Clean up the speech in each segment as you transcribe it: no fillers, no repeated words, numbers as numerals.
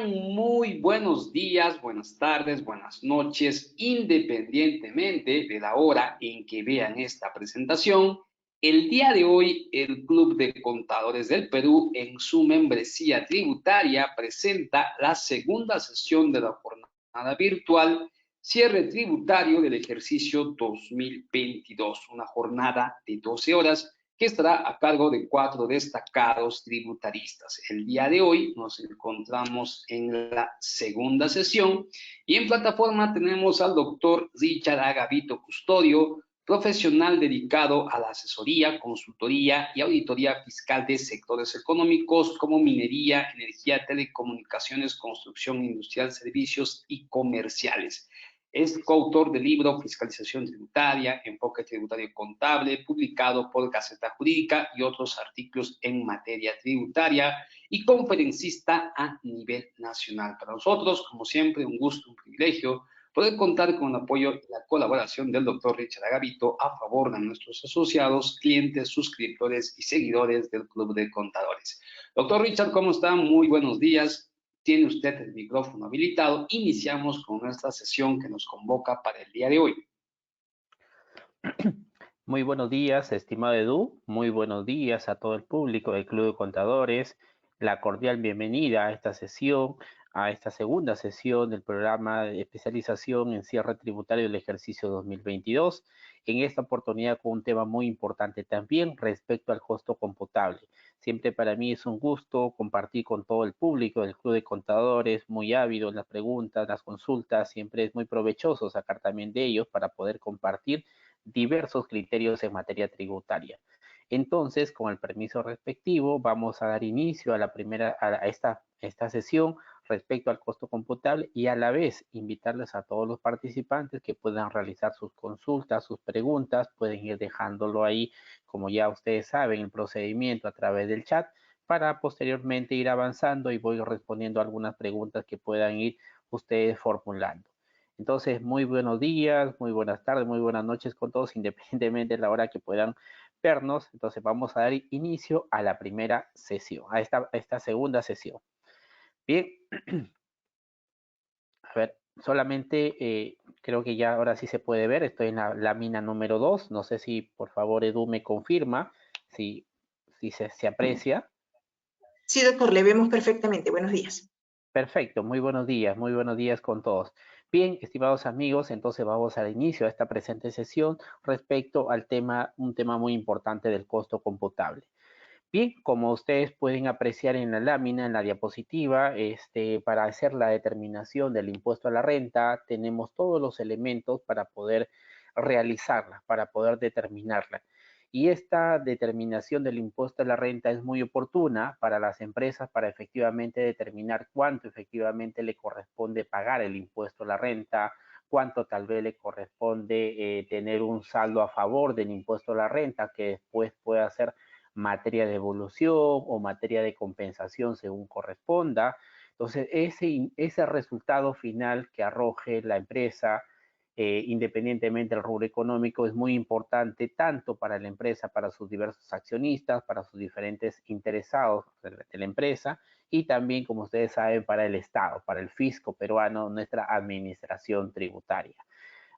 Tengan muy buenos días, buenas tardes, buenas noches, independientemente de la hora en que vean esta presentación. El día de hoy, el Club de Contadores del Perú, en su membresía tributaria, presenta la segunda sesión de la jornada virtual Cierre Tributario del ejercicio 2022, una jornada de 12 horas que estará a cargo de 4 destacados tributaristas. El día de hoy nos encontramos en la segunda sesión y en plataforma tenemos al doctor Richard Agavito Custodio, profesional dedicado a la asesoría, consultoría y auditoría fiscal de sectores económicos como minería, energía, telecomunicaciones, construcción industrial, servicios y comerciales. Es coautor del libro Fiscalización Tributaria, Enfoque Tributario Contable, publicado por Gaceta Jurídica y otros artículos en materia tributaria y conferencista a nivel nacional. Para nosotros, como siempre, un gusto, un privilegio poder contar con el apoyo y la colaboración del doctor Richard Agavito a favor de nuestros asociados, clientes, suscriptores y seguidores del Club de Contadores. Doctor Richard, ¿cómo está? Muy buenos días. Tiene usted el micrófono habilitado. Iniciamos con nuestra sesión que nos convoca para el día de hoy. Muy buenos días, estimado Edu. Muy buenos días a todo el público del Club de Contadores. La cordial bienvenida a esta sesión, a esta segunda sesión del programa de especialización en cierre tributario del ejercicio 2022. En esta oportunidad con un tema muy importante también respecto al costo computable. Siempre para mí es un gusto compartir con todo el público del Club de Contadores, muy ávido en las preguntas, las consultas. Siempre es muy provechoso sacar también de ellos para poder compartir diversos criterios en materia tributaria. Entonces, con el permiso respectivo, vamos a dar inicio a esta sesión respecto al costo computable y a la vez invitarles a todos los participantes que puedan realizar sus consultas, sus preguntas, pueden ir dejándolo ahí, como ya ustedes saben, el procedimiento a través del chat, para posteriormente ir avanzando y voy respondiendo algunas preguntas que puedan ir ustedes formulando. Entonces, muy buenos días, muy buenas tardes, muy buenas noches con todos, independientemente de la hora que puedan vernos. Entonces, vamos a dar inicio a la primera sesión, a esta segunda sesión. Bien, a ver, solamente creo que ya ahora sí se puede ver, estoy en la lámina número 2. No sé si por favor Edu me confirma si se aprecia. Sí, doctor, le vemos perfectamente. Buenos días. Perfecto, muy buenos días con todos. Bien, estimados amigos, entonces vamos al inicio de esta presente sesión respecto al un tema muy importante del costo computable. Bien, como ustedes pueden apreciar en la lámina, en la diapositiva, para hacer la determinación del impuesto a la renta, tenemos todos los elementos para poder realizarla, para poder determinarla. Y esta determinación del impuesto a la renta es muy oportuna para las empresas para efectivamente determinar cuánto efectivamente le corresponde pagar el impuesto a la renta, cuánto tal vez le corresponde tener un saldo a favor del impuesto a la renta que después pueda ser materia de evolución o materia de compensación según corresponda. Entonces, ese resultado final que arroje la empresa, independientemente del rubro económico, es muy importante tanto para la empresa, para sus diversos accionistas, para sus diferentes interesados de la empresa y también, como ustedes saben, para el Estado, para el fisco peruano, nuestra administración tributaria.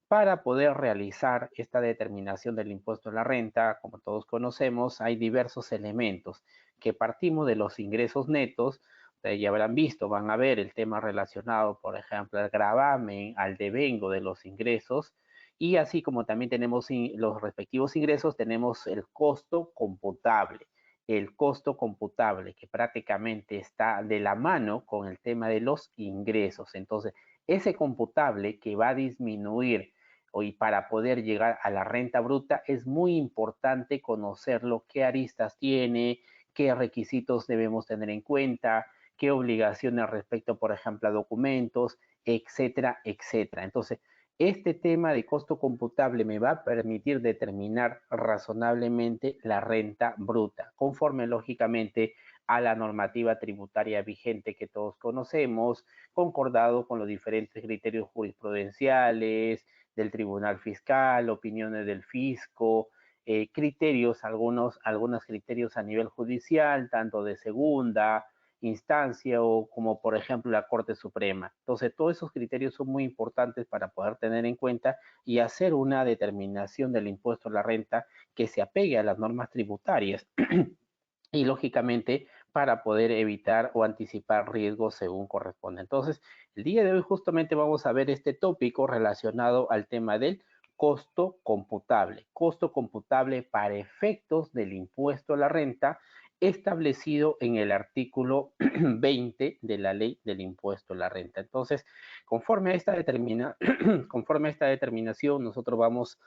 Para poder realizar esta determinación del impuesto a la renta, como todos conocemos, hay diversos elementos que partimos de los ingresos netos. Ustedes ya habrán visto, van a ver el tema relacionado, por ejemplo, al gravamen, al devengo de los ingresos, y así como también tenemos los respectivos ingresos, tenemos el costo computable. El costo computable que prácticamente está de la mano con el tema de los ingresos. Entonces, ese computable que va a disminuir y para poder llegar a la renta bruta es muy importante conocerlo, qué aristas tiene, qué requisitos debemos tener en cuenta, qué obligaciones respecto, por ejemplo, a documentos, etcétera, etcétera. Entonces, este tema de costo computable me va a permitir determinar razonablemente la renta bruta, conforme lógicamente a la normativa tributaria vigente que todos conocemos, concordado con los diferentes criterios jurisprudenciales, del Tribunal Fiscal, opiniones del fisco, criterios, algunos criterios a nivel judicial, tanto de segunda instancia o como por ejemplo la Corte Suprema. Entonces, todos esos criterios son muy importantes para poder tener en cuenta y hacer una determinación del impuesto a la renta que se apegue a las normas tributarias y lógicamente para poder evitar o anticipar riesgos según corresponde. Entonces, el día de hoy justamente vamos a ver este tópico relacionado al tema del costo computable para efectos del impuesto a la renta establecido en el artículo 20 de la ley del impuesto a la renta. Entonces, conforme a esta, conforme a esta determinación, nosotros vamos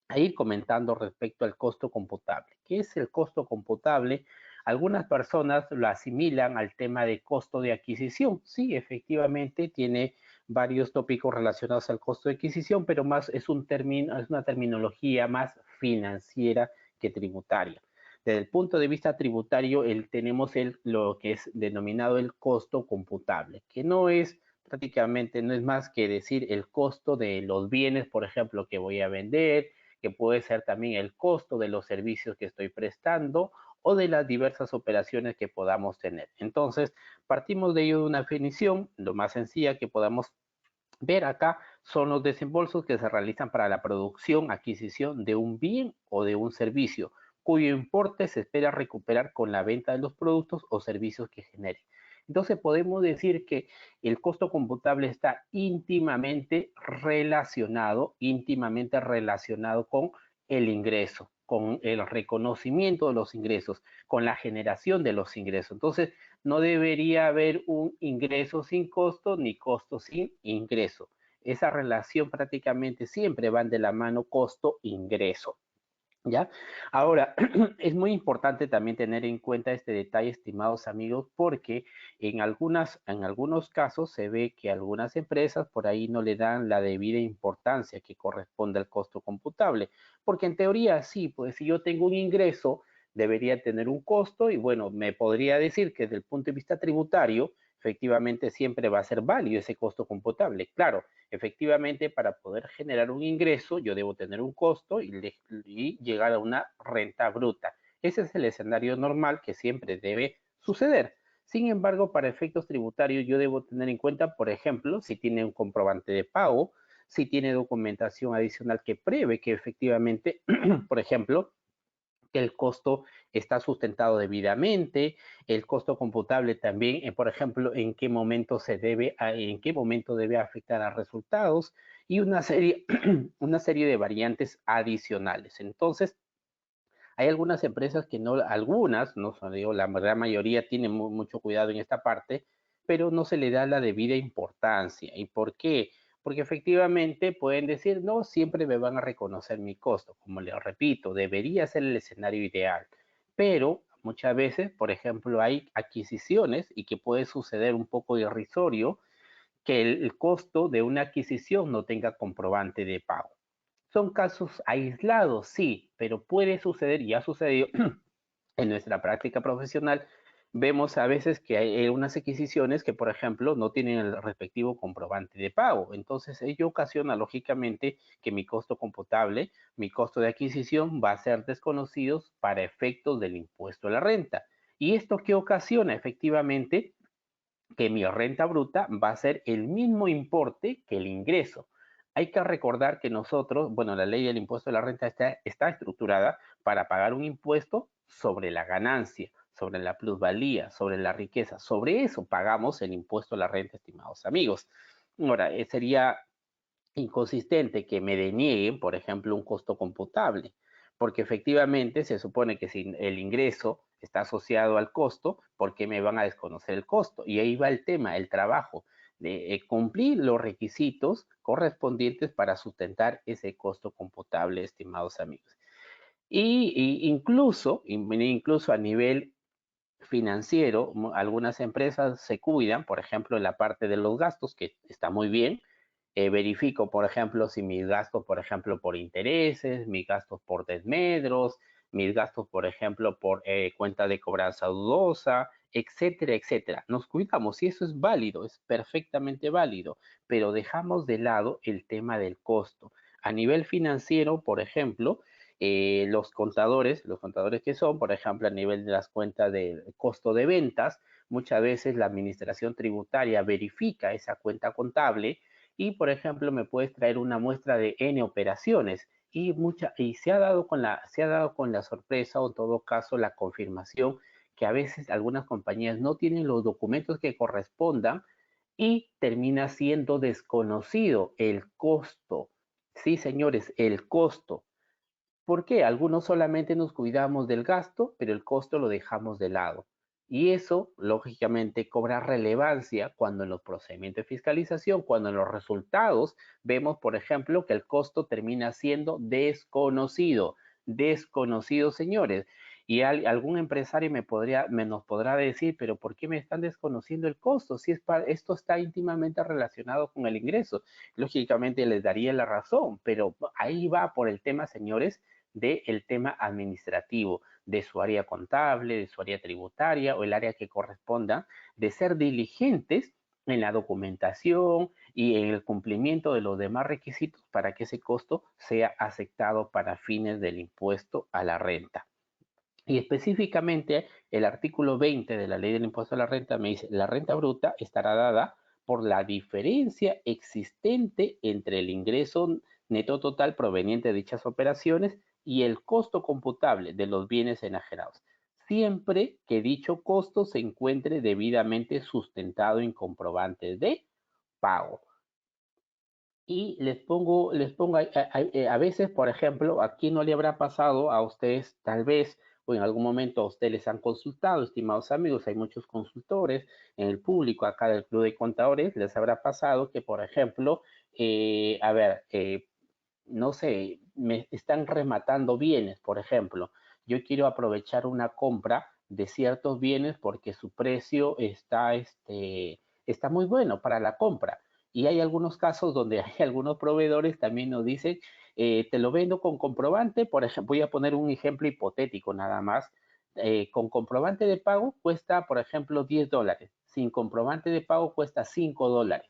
a ir comentando respecto al costo computable. ¿Qué es el costo computable? Algunas personas lo asimilan al tema de costo de adquisición. Sí, efectivamente tiene varios tópicos relacionados al costo de adquisición, pero más es un término, es una terminología más financiera que tributaria. Desde el punto de vista tributario, tenemos lo que es denominado el costo computable, que no es prácticamente, no es más que decir el costo de los bienes, por ejemplo, que voy a vender, que puede ser también el costo de los servicios que estoy prestando o de las diversas operaciones que podamos tener. Entonces, partimos de ello de una definición, lo más sencilla que podamos ver acá son los desembolsos que se realizan para la producción, adquisición de un bien o de un servicio, cuyo importe se espera recuperar con la venta de los productos o servicios que genere. Entonces podemos decir que el costo computable está íntimamente relacionado con el ingreso, con el reconocimiento de los ingresos, con la generación de los ingresos. Entonces, no debería haber un ingreso sin costo ni costo sin ingreso. Esa relación prácticamente siempre van de la mano costo-ingreso. ¿Ya? Ahora, es muy importante también tener en cuenta este detalle, estimados amigos, porque en algunos casos se ve que algunas empresas por ahí no le dan la debida importancia que corresponde al costo computable, porque en teoría sí, pues si yo tengo un ingreso, debería tener un costo y bueno, me podría decir que desde el punto de vista tributario, efectivamente siempre va a ser válido ese costo computable. Claro, efectivamente, para poder generar un ingreso, yo debo tener un costo y llegar a una renta bruta. Ese es el escenario normal que siempre debe suceder. Sin embargo, para efectos tributarios, yo debo tener en cuenta, por ejemplo, si tiene un comprobante de pago, si tiene documentación adicional que pruebe que efectivamente, por ejemplo, que el costo está sustentado debidamente, el costo computable también, por ejemplo, en qué momento en qué momento debe afectar a resultados y una serie de variantes adicionales. Entonces, hay algunas empresas que no, algunas, no digo, la gran mayoría tienen mucho cuidado en esta parte, pero no se le da la debida importancia. ¿Y por qué? Porque efectivamente pueden decir, no, siempre me van a reconocer mi costo. Como les repito, debería ser el escenario ideal. Pero muchas veces, por ejemplo, hay adquisiciones y que puede suceder un poco irrisorio que el costo de una adquisición no tenga comprobante de pago. Son casos aislados, sí, pero puede suceder y ha sucedido en nuestra práctica profesional. Vemos a veces que hay unas adquisiciones que, por ejemplo, no tienen el respectivo comprobante de pago. Entonces, ello ocasiona, lógicamente, que mi costo computable, mi costo de adquisición va a ser desconocido para efectos del impuesto a la renta. ¿Y esto qué ocasiona? Efectivamente, que mi renta bruta va a ser el mismo importe que el ingreso. Hay que recordar que nosotros, bueno, la ley del impuesto de la renta está estructurada para pagar un impuesto sobre la ganancia, sobre la plusvalía, sobre la riqueza. Sobre eso pagamos el impuesto a la renta, estimados amigos. Ahora, sería inconsistente que me denieguen, por ejemplo, un costo computable, porque efectivamente se supone que si el ingreso está asociado al costo, ¿por qué me van a desconocer el costo? Y ahí va el tema, el trabajo de cumplir los requisitos correspondientes para sustentar ese costo computable, estimados amigos. Incluso a nivel financiero, algunas empresas se cuidan, por ejemplo, en la parte de los gastos, que está muy bien. Verifico, por ejemplo, si mis gastos, por ejemplo, por intereses, mis gastos por desmedros, mis gastos, por ejemplo, por cuenta de cobranza dudosa, etcétera, etcétera. Nos cuidamos y eso es válido, es perfectamente válido, pero dejamos de lado el tema del costo. A nivel financiero, por ejemplo, los contadores que son, por ejemplo, a nivel de las cuentas de costo de ventas, muchas veces la administración tributaria verifica esa cuenta contable y, por ejemplo, me puedes traer una muestra de N operaciones y se ha dado con la sorpresa o en todo caso la confirmación que a veces algunas compañías no tienen los documentos que correspondan y termina siendo desconocido el costo. Sí, señores, el costo. ¿Por qué? Algunos solamente nos cuidamos del gasto, pero el costo lo dejamos de lado. Y eso, lógicamente, cobra relevancia cuando en los procedimientos de fiscalización, cuando en los resultados vemos, por ejemplo, que el costo termina siendo desconocido. Desconocido, señores. Y algún empresario nos podrá decir, pero ¿por qué me están desconociendo el costo? Si esto está íntimamente relacionado con el ingreso. Lógicamente les daría la razón, pero ahí va por el tema, señores, del tema administrativo, de su área contable, de su área tributaria o el área que corresponda, de ser diligentes en la documentación y en el cumplimiento de los demás requisitos para que ese costo sea aceptado para fines del impuesto a la renta. Y específicamente el artículo 20 de la ley del impuesto a la renta me dice, la renta bruta estará dada por la diferencia existente entre el ingreso neto total proveniente de dichas operaciones y el costo computable de los bienes enajenados, siempre que dicho costo se encuentre debidamente sustentado en comprobantes de pago. Y a veces, por ejemplo, aquí no le habrá pasado a ustedes, tal vez, o en algún momento a ustedes les han consultado, estimados amigos, hay muchos consultores en el público acá del Club de Contadores, les habrá pasado que, por ejemplo, no sé, me están rematando bienes, por ejemplo. Yo quiero aprovechar una compra de ciertos bienes porque su precio está muy bueno para la compra. Y hay algunos casos donde hay algunos proveedores también nos dicen, te lo vendo con comprobante, por ejemplo, voy a poner un ejemplo hipotético nada más. Con comprobante de pago cuesta, por ejemplo, $10. Sin comprobante de pago cuesta $5.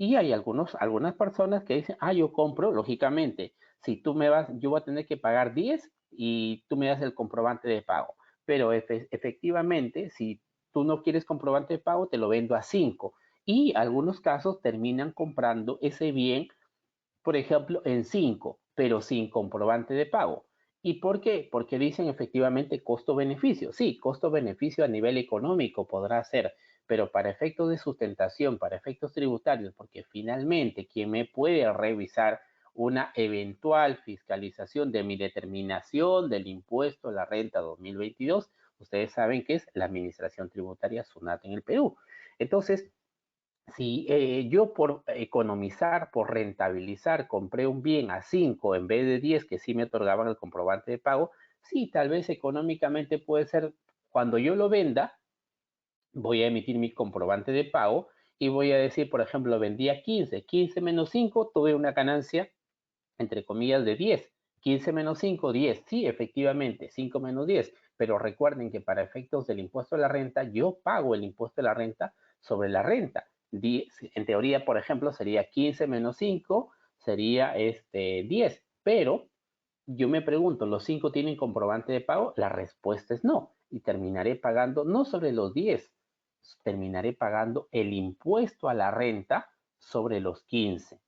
Y hay algunas personas que dicen, yo compro, lógicamente, si yo voy a tener que pagar 10 y tú me das el comprobante de pago. Pero efectivamente, si tú no quieres comprobante de pago, te lo vendo a 5. Y algunos casos terminan comprando ese bien, por ejemplo, en 5, pero sin comprobante de pago. ¿Y por qué? Porque dicen efectivamente costo-beneficio. Sí, costo-beneficio a nivel económico podrá ser, pero para efectos de sustentación, para efectos tributarios, porque finalmente quien me puede revisar una eventual fiscalización de mi determinación del impuesto a la renta 2022, ustedes saben que es la Administración Tributaria SUNAT en el Perú. Entonces, si yo por economizar, por rentabilizar, compré un bien a 5 en vez de 10 que sí me otorgaban el comprobante de pago, sí, tal vez económicamente puede ser cuando yo lo venda, voy a emitir mi comprobante de pago y voy a decir, por ejemplo, vendí a 15, 15 menos 5, tuve una ganancia entre comillas de 10. 15 menos 5, 10. Sí, efectivamente, 5 menos 10. Pero recuerden que para efectos del impuesto a la renta, yo pago el impuesto a la renta sobre la renta. En teoría, por ejemplo, sería 15 menos 5, sería 10. Pero yo me pregunto, ¿los 5 tienen comprobante de pago? La respuesta es no. Y terminaré pagando no sobre los 10, terminaré pagando el impuesto a la renta sobre los 15.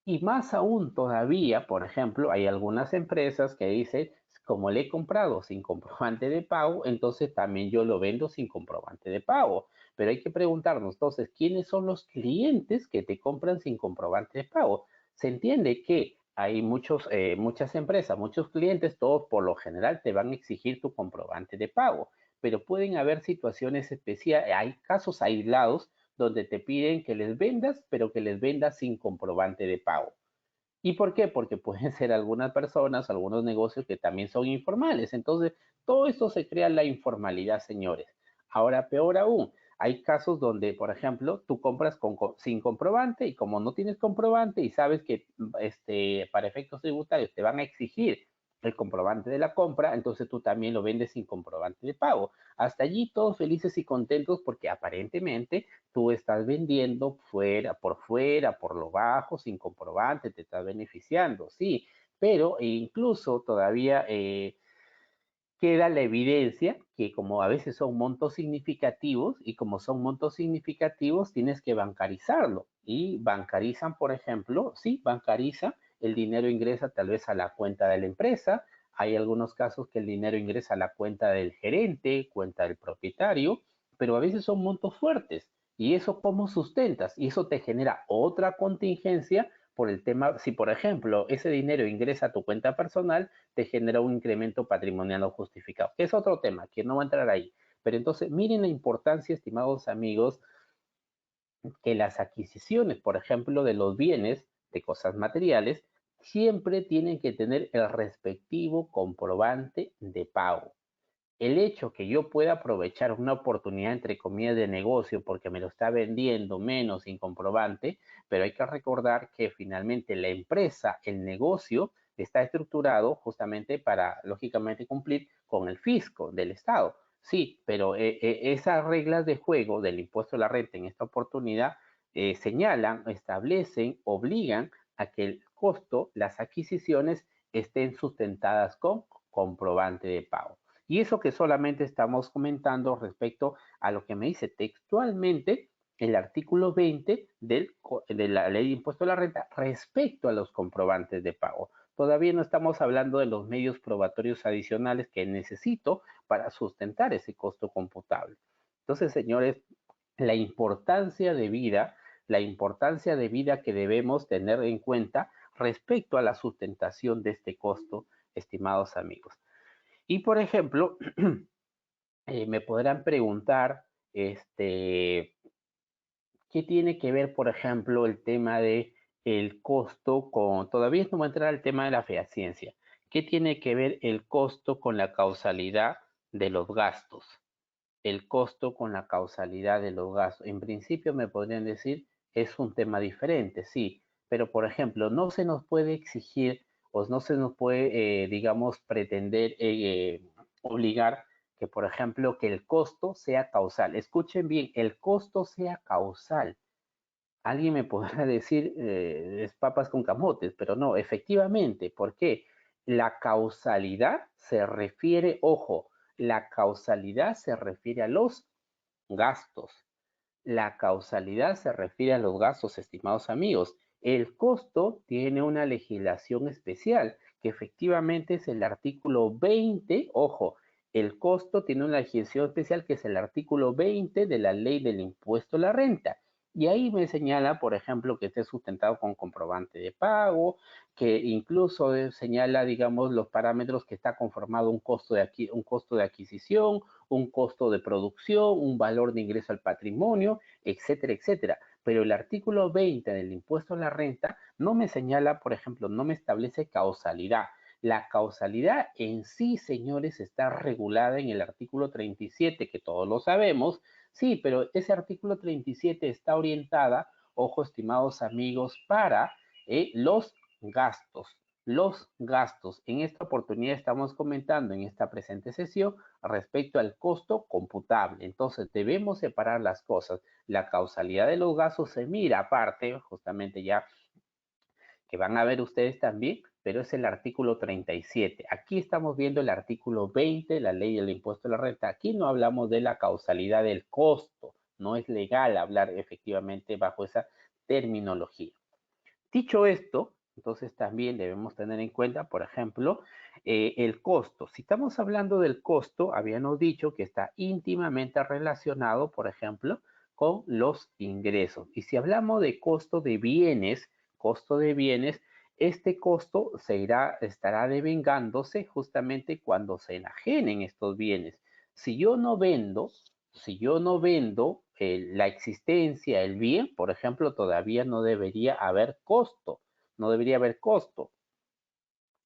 Y más aún todavía, por ejemplo, hay algunas empresas que dicen, como le he comprado sin comprobante de pago, entonces también yo lo vendo sin comprobante de pago. Pero hay que preguntarnos, entonces, ¿quiénes son los clientes que te compran sin comprobante de pago? Se entiende que hay muchas empresas, muchos clientes, todos por lo general te van a exigir tu comprobante de pago, pero pueden haber situaciones especiales, hay casos aislados donde te piden que les vendas, pero que les vendas sin comprobante de pago. ¿Y por qué? Porque pueden ser algunas personas, algunos negocios que también son informales. Entonces, todo esto se crea la informalidad, señores. Ahora, peor aún, hay casos donde, por ejemplo, tú compras sin comprobante y como no tienes comprobante y sabes que para efectos tributarios te van a exigir el comprobante de la compra, entonces tú también lo vendes sin comprobante de pago. Hasta allí todos felices y contentos porque aparentemente tú estás vendiendo fuera, por lo bajo, sin comprobante, te estás beneficiando, sí, pero incluso todavía, queda la evidencia que como a veces son montos significativos y como son montos significativos tienes que bancarizarlo y bancarizan, por ejemplo, sí, bancarizan, el dinero ingresa tal vez a la cuenta de la empresa, hay algunos casos que el dinero ingresa a la cuenta del gerente, cuenta del propietario, pero a veces son montos fuertes y eso cómo sustentas y eso te genera otra contingencia por el tema, si por ejemplo ese dinero ingresa a tu cuenta personal, te genera un incremento patrimonial no justificado, que es otro tema, que no va a entrar ahí. Pero entonces, miren la importancia, estimados amigos, que las adquisiciones, por ejemplo, de los bienes, de cosas materiales, siempre tienen que tener el respectivo comprobante de pago. El hecho que yo pueda aprovechar una oportunidad, entre comillas, de negocio porque me lo está vendiendo menos sin comprobante, pero hay que recordar que finalmente la empresa, el negocio, está estructurado justamente para, lógicamente, cumplir con el fisco del Estado. Sí, pero esas reglas de juego del impuesto a la renta en esta oportunidad señalan, establecen, obligan a que el costo, las adquisiciones estén sustentadas con comprobante de pago. Y eso que solamente estamos comentando respecto a lo que me dice textualmente el artículo 20 de la ley de impuesto a la renta respecto a los comprobantes de pago. Todavía no estamos hablando de los medios probatorios adicionales que necesito para sustentar ese costo computable. Entonces, señores, la importancia de vida que debemos tener en cuenta respecto a la sustentación de este costo, estimados amigos. Y por ejemplo, me podrán preguntar, ¿qué tiene que ver, por ejemplo, el tema de el costo con, todavía no va a entrar al tema de la fehaciencia, ¿qué tiene que ver el costo con la causalidad de los gastos? El costo con la causalidad de los gastos. En principio me podrían decir, es un tema diferente, sí, pero por ejemplo, no se nos puede exigir o no se nos puede, digamos, pretender obligar que, por ejemplo, que el costo sea causal. Escuchen bien, el costo sea causal. Alguien me podrá decir, es papas con camotes, pero no, efectivamente, ¿por qué? La causalidad se refiere, ojo, la causalidad se refiere a los gastos. La causalidad se refiere a los gastos, estimados amigos. El costo tiene una legislación especial, que efectivamente es el artículo 20, ojo, el costo tiene una legislación especial que es el artículo 20 de la ley del impuesto a la renta. Y ahí me señala, por ejemplo, que esté sustentado con comprobante de pago, que incluso señala, digamos, los parámetros que está conformado un costo de adquisición, un costo de producción, un valor de ingreso al patrimonio, etcétera, etcétera. Pero el artículo 20 del impuesto a la renta no me señala, por ejemplo, no me establece causalidad. La causalidad en sí, señores, está regulada en el artículo 37, que todos lo sabemos, sí, pero ese artículo 37 está orientada, ojo, estimados amigos, para los gastos. Los gastos. En esta oportunidad estamos comentando en esta presente sesión respecto al costo computable. Entonces debemos separar las cosas. La causalidad de los gastos se mira aparte, justamente ya que van a ver ustedes también, pero es el artículo 37. Aquí estamos viendo el artículo 20, la ley del impuesto a la renta. Aquí no hablamos de la causalidad del costo. No es legal hablar efectivamente bajo esa terminología. Dicho esto, entonces también debemos tener en cuenta, por ejemplo, el costo. Si estamos hablando del costo, habíamos dicho que está íntimamente relacionado, por ejemplo, con los ingresos. Y si hablamos de costo de bienes, este costo estará devengándose justamente cuando se enajenen estos bienes. Si yo no vendo, la existencia, el bien, por ejemplo, todavía no debería haber costo, no debería haber costo.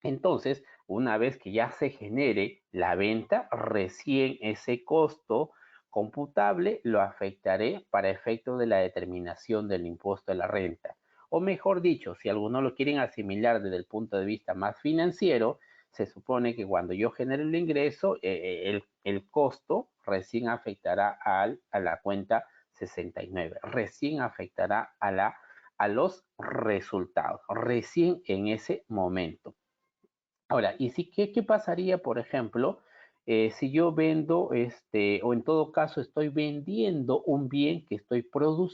Entonces, una vez que ya se genere la venta, recién ese costo computable lo afectaré para efecto de la determinación del impuesto a la renta. O mejor dicho, si algunos lo quieren asimilar desde el punto de vista más financiero, se supone que cuando yo genere el ingreso, el costo recién afectará a la cuenta 69, recién afectará a los resultados, recién en ese momento. Ahora, ¿y si qué pasaría, por ejemplo, si yo vendo, o en todo caso estoy vendiendo un bien que estoy produciendo,